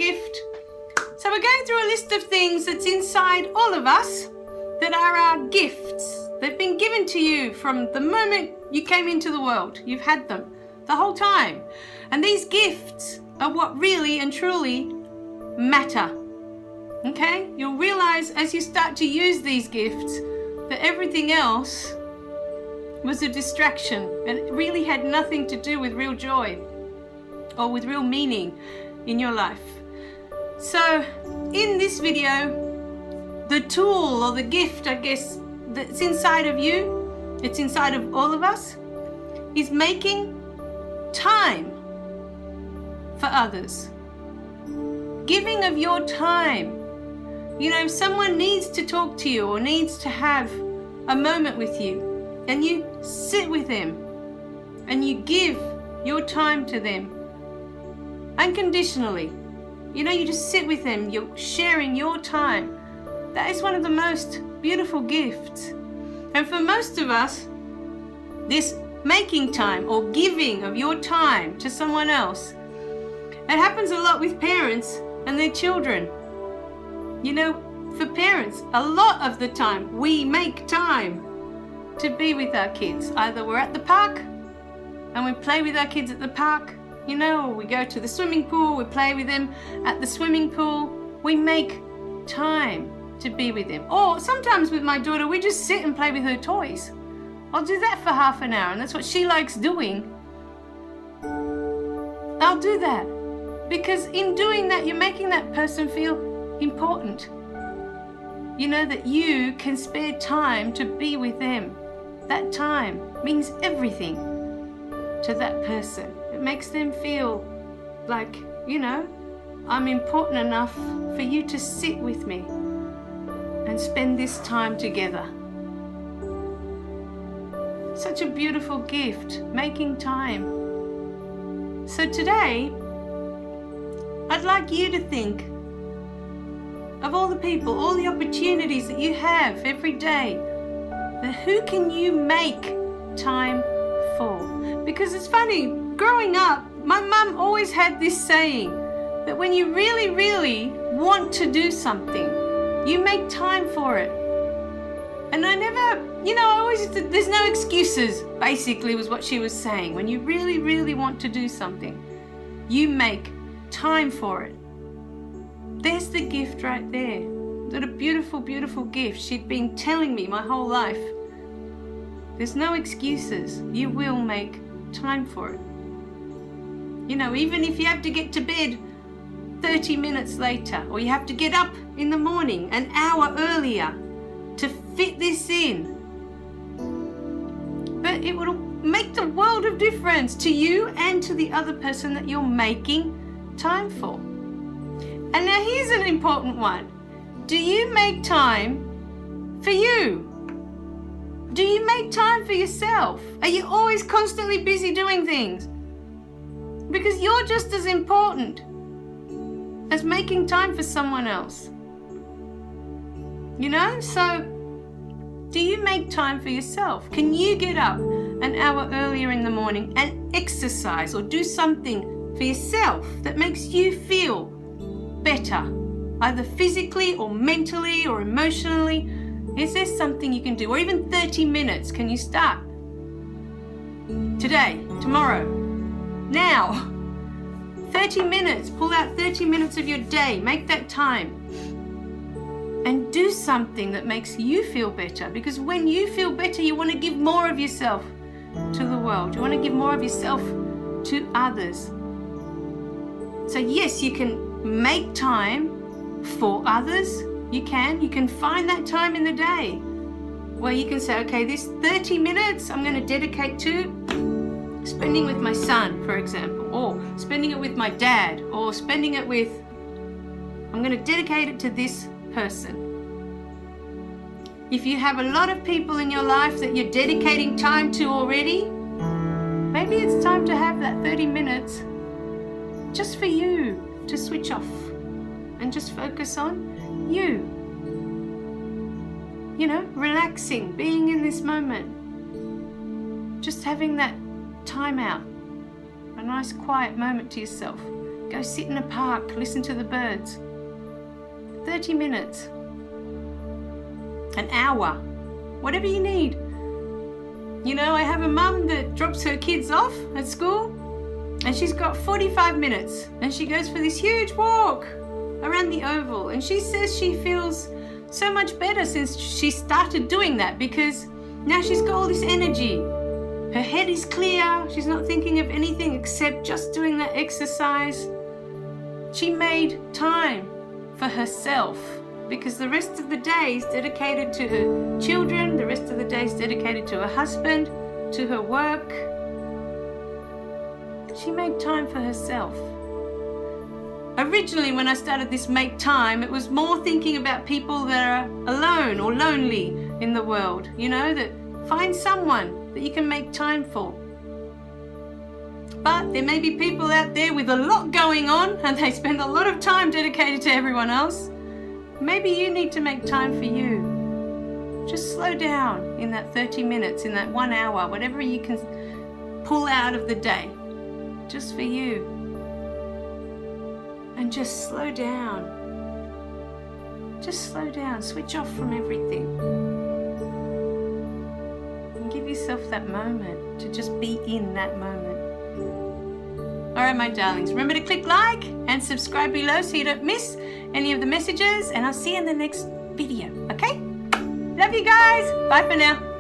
gift. So we're going through a list of things that's inside all of us that are our gifts. They've been given to you from the moment you came into the world. You've had them the whole time. And these gifts are what really and truly matter. Okay? You'll realize as you start to use these gifts that everything else was a distraction and it really had nothing to do with real joy or with real meaning in your life. So in this video, the tool or the gift, I guess, that's inside of you, it's inside of all of us, is making time for others. Giving of your time. You know, if someone needs to talk to you or needs to have a moment with you, and you sit with them and you give your time to them unconditionally. You know, you just sit with them, you're sharing your time. That is one of the most beautiful gifts. And for most of us, this making time or giving of your time to someone else, it happens a lot with parents and their children. You know, for parents, a lot of the time we make time to be with our kids. Either we're at the park and we play with our kids at the park, you know, or we go to the swimming pool, we play with them at the swimming pool. We make time to be with them. Or sometimes with my daughter, we just sit and play with her toys. I'll do that for half an hour and that's what she likes doing. I'll do that because in doing that, you're making that person feel important. You know, that you can spare time to be with them. That time means everything to that person. It makes them feel like, you know, I'm important enough for you to sit with me and spend this time together. Such a beautiful gift, making time. So today, I'd like you to think of all the people, all the opportunities that you have every day. Who can you make time for? Because it's funny, growing up, my mum always had this saying that when you really, really want to do something, you make time for it. And I never, you know, I always, there's no excuses, basically was what she was saying. When you really, really want to do something, you make time for it. There's the gift right there. What a beautiful, beautiful gift. She'd been telling me my whole life. There's no excuses. You will make time for it. You know, even if you have to get to bed 30 minutes later, or you have to get up in the morning an hour earlier to fit this in. But it will make the world of difference to you and to the other person that you're making time for. And now here's an important one. Do you make time for you? Do you make time for yourself? Are you always constantly busy doing things? Because you're just as important as making time for someone else. You know, so do you make time for yourself? Can you get up an hour earlier in the morning and exercise or do something for yourself that makes you feel better, either physically or mentally or emotionally? Is there something you can do? Or even 30 minutes, can you start? Today, tomorrow, now. 30 minutes, pull out 30 minutes of your day, make that time. And do something that makes you feel better. Because when you feel better, you want to give more of yourself to the world. You want to give more of yourself to others. So yes, you can make time for others. You can find that time in the day where you can say, okay, this 30 minutes I'm going to dedicate to spending with my son, for example, or spending it with my dad, or spending it with, I'm going to dedicate it to this person. If you have a lot of people in your life that you're dedicating time to already, maybe it's time to have that 30 minutes just for you to switch off and just focus on you. You know, relaxing, being in this moment, just having that time out, a nice quiet moment to yourself. Go sit in a park, listen to the birds. 30 minutes. An hour. Whatever you need. You know, I have a mum that drops her kids off at school and she's got 45 minutes and she goes for this huge walk around the oval, and she says she feels so much better since she started doing that because now she's got all this energy. Her head is clear. She's not thinking of anything except just doing that exercise. She made time for herself because the rest of the day is dedicated to her children, the rest of the day is dedicated to her husband, to her work. She made time for herself. Originally, when I started this Make Time, it was more thinking about people that are alone or lonely in the world, you know, that find someone that you can make time for. But there may be people out there with a lot going on and they spend a lot of time dedicated to everyone else. Maybe you need to make time for you. Just slow down in that 30 minutes, in that 1 hour, whatever you can pull out of the day, just for you. And just slow down. Just slow down. Switch off from everything. And give yourself that moment to just be in that moment. Alright, my darlings, remember to click like and subscribe below so you don't miss any of the messages, and I'll see you in the next video, okay? Love you guys. Bye for now.